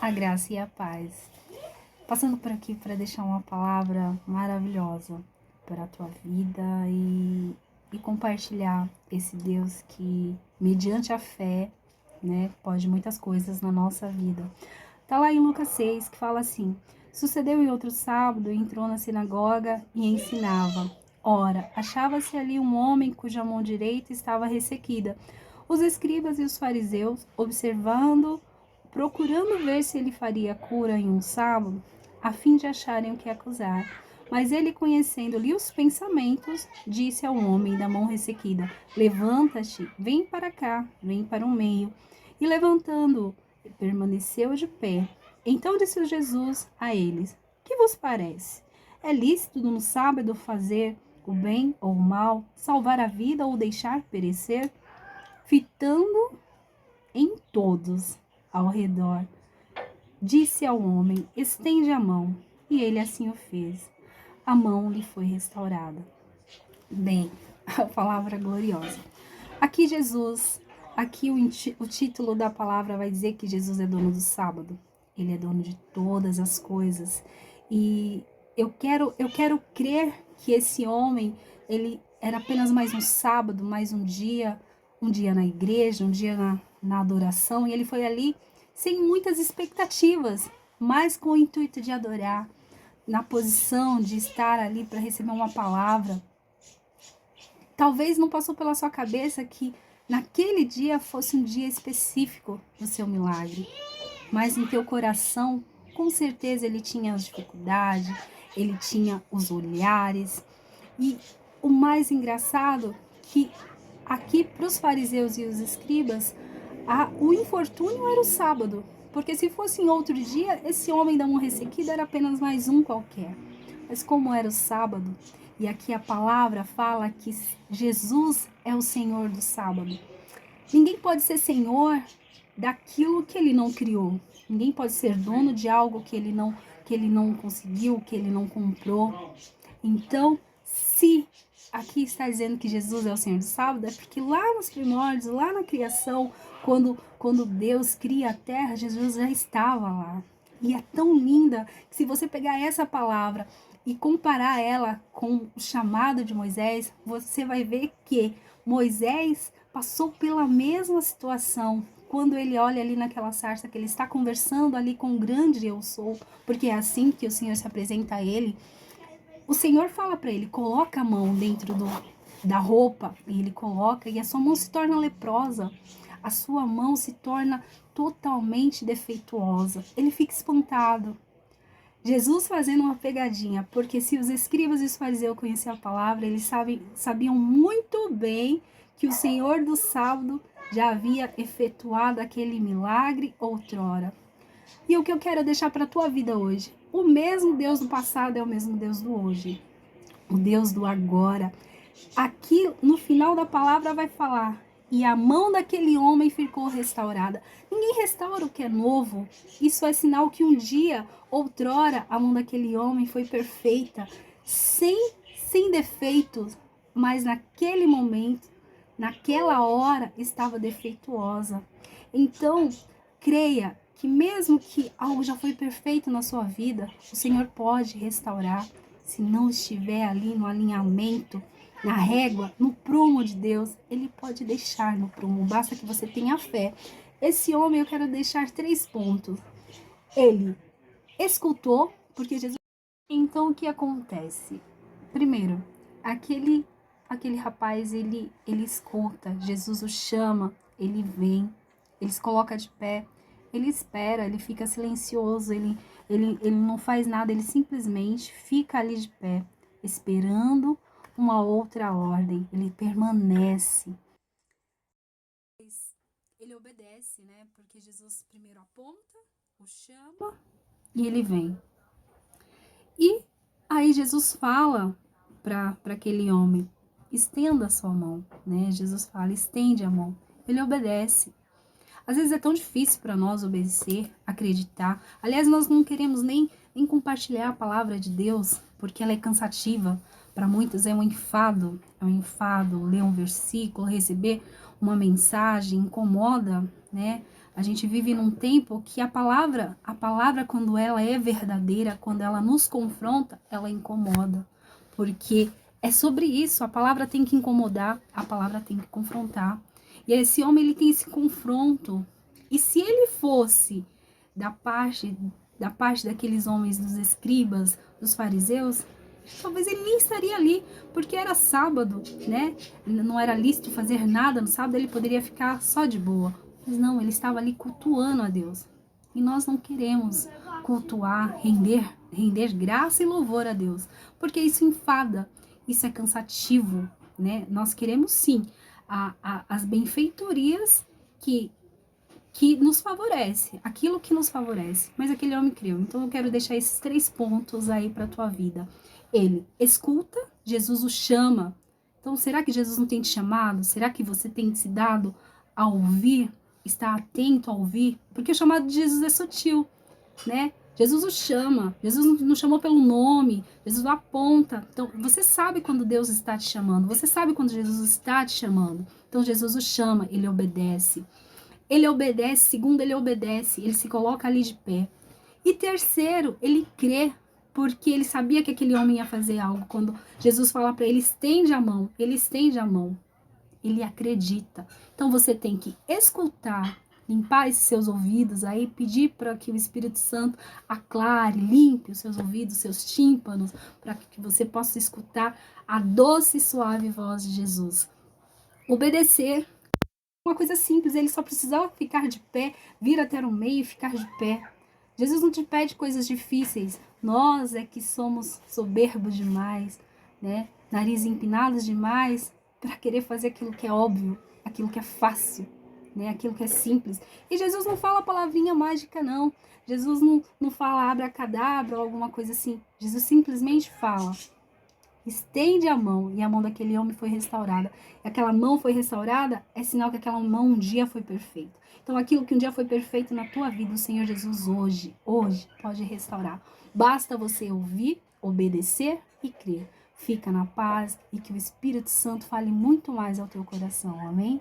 A graça e a paz. Passando por aqui para deixar uma palavra maravilhosa para a tua vida e compartilhar esse Deus que, mediante a fé, né, pode muitas coisas na nossa vida. Tá lá em Lucas 6 que fala assim: sucedeu em outro sábado, entrou na sinagoga e ensinava. Ora, achava-se ali um homem cuja mão direita estava ressequida. Os escribas e os fariseus, procurando ver se ele faria cura em um sábado, a fim de acharem o que acusar. Mas ele, conhecendo-lhe os pensamentos, disse ao homem da mão ressequida: levanta-te, vem para cá, vem para o meio. E levantando-o, permaneceu de pé. Então disse Jesus a eles: que vos parece? É lícito no sábado fazer o bem ou o mal, salvar a vida ou deixar perecer? Fitando em todos ao redor, disse ao homem: estende a mão. E ele assim o fez. A mão lhe foi restaurada. Bem, a palavra gloriosa. Aqui Jesus, o título da palavra vai dizer que Jesus é dono do sábado. Ele é dono de todas as coisas. E eu quero crer que esse homem, ele era apenas mais um sábado, mais um dia na igreja, um dia na adoração, e ele foi ali sem muitas expectativas, mas com o intuito de adorar, na posição de estar ali para receber uma palavra. Talvez não passou pela sua cabeça que naquele dia fosse um dia específico do seu milagre, mas em teu coração, com certeza ele tinha as dificuldades, ele tinha os olhares. E o mais engraçado que aqui para os fariseus e os escribas, o infortúnio era o sábado, porque se fosse em outro dia, esse homem da mão ressequida era apenas mais um qualquer. Mas como era o sábado, e aqui a palavra fala que Jesus é o Senhor do sábado. Ninguém pode ser Senhor daquilo que ele não criou. Ninguém pode ser dono de algo que ele não conseguiu, que ele não comprou. Então, se aqui está dizendo que Jesus é o Senhor do sábado, é porque lá nos primórdios, lá na criação, quando Deus cria a terra, Jesus já estava lá. E é tão linda que se você pegar essa palavra e comparar ela com o chamado de Moisés, você vai ver que Moisés passou pela mesma situação. Quando ele olha ali naquela sarça, que ele está conversando ali com o grande eu sou, porque é assim que o Senhor se apresenta a ele, o Senhor fala para ele: coloca a mão dentro da roupa, e ele coloca, e a sua mão se torna leprosa, a sua mão se torna totalmente defeituosa. Ele fica espantado. Jesus fazendo uma pegadinha, porque se os escribas e os fariseus conheciam a palavra, eles sabiam muito bem que o Senhor do sábado já havia efetuado aquele milagre outrora. E o que eu quero deixar para a tua vida hoje: o mesmo Deus do passado é o mesmo Deus do hoje, o Deus do agora. Aqui no final da palavra vai falar: e a mão daquele homem ficou restaurada. Ninguém restaura o que é novo. Isso é sinal que um dia, outrora, a mão daquele homem foi perfeita, sem defeitos, mas naquele momento, naquela hora, estava defeituosa. Então, creia que mesmo que algo já foi perfeito na sua vida, o Senhor pode restaurar, se não estiver ali no alinhamento, na régua, no prumo de Deus. Ele pode deixar no prumo, basta que você tenha fé. Esse homem, eu quero deixar 3 pontos. Ele escutou, porque Jesus... Então, o que acontece? Primeiro, aquele rapaz, ele escuta, Jesus o chama, ele vem, ele se coloca de pé, ele espera, ele fica silencioso, ele não faz nada, ele simplesmente fica ali de pé, esperando uma outra ordem. Ele permanece. Ele obedece, né? Porque Jesus primeiro aponta, o chama e ele vem. E aí Jesus fala para aquele homem: estenda a sua mão, né? Jesus fala: estende a mão. Ele obedece. Às vezes é tão difícil para nós obedecer, acreditar. Aliás, nós não queremos nem compartilhar a palavra de Deus, porque ela é cansativa. Para muitos é um enfado ler um versículo, receber uma mensagem, incomoda, né? A gente vive num tempo que a palavra quando ela é verdadeira, quando ela nos confronta, ela incomoda. Porque é sobre isso, a palavra tem que incomodar, a palavra tem que confrontar. E esse homem, ele tem esse confronto. E se ele fosse da parte daqueles homens, dos escribas, dos fariseus, talvez ele nem estaria ali, porque era sábado, né? Não era lícito fazer nada no sábado, ele poderia ficar só de boa. Mas não, ele estava ali cultuando a Deus. E nós não queremos cultuar, render graça e louvor a Deus, porque isso enfada, isso é cansativo, né? Nós queremos sim as benfeitorias que nos favorece, aquilo que nos favorece. Mas aquele homem creu. Então eu quero deixar esses 3 pontos aí para tua vida. Ele escuta, Jesus o chama. Então será que Jesus não tem te chamado? Será que você tem se dado a ouvir? Está atento a ouvir? Porque o chamado de Jesus é sutil, né? Jesus o chama, Jesus não chamou pelo nome, Jesus o aponta. Então, você sabe quando Deus está te chamando, você sabe quando Jesus está te chamando. Então, Jesus o chama, ele obedece. Ele obedece, segundo, ele obedece, ele se coloca ali de pé. E terceiro, ele crê, porque ele sabia que aquele homem ia fazer algo. Quando Jesus fala para ele, estende a mão, ele estende a mão. Ele acredita. Então você tem que escutar, limpar esses seus ouvidos aí, pedir para que o Espírito Santo aclare, limpe os seus ouvidos, seus tímpanos, para que você possa escutar a doce e suave voz de Jesus. Obedecer. Uma coisa simples, ele só precisava ficar de pé, vir até o meio e ficar de pé. Jesus não te pede coisas difíceis. Nós é que somos soberbos demais, né? Nariz empinados demais para querer fazer aquilo que é óbvio, aquilo que é fácil, né? Aquilo que é simples. E Jesus não fala palavrinha mágica, não. Jesus não fala abracadabra ou alguma coisa assim. Jesus simplesmente fala. Estende a mão, e a mão daquele homem foi restaurada. E aquela mão foi restaurada, é sinal que aquela mão um dia foi perfeita. Então aquilo que um dia foi perfeito na tua vida, o Senhor Jesus hoje pode restaurar. Basta você ouvir, obedecer e crer. Fica na paz e que o Espírito Santo fale muito mais ao teu coração. Amém?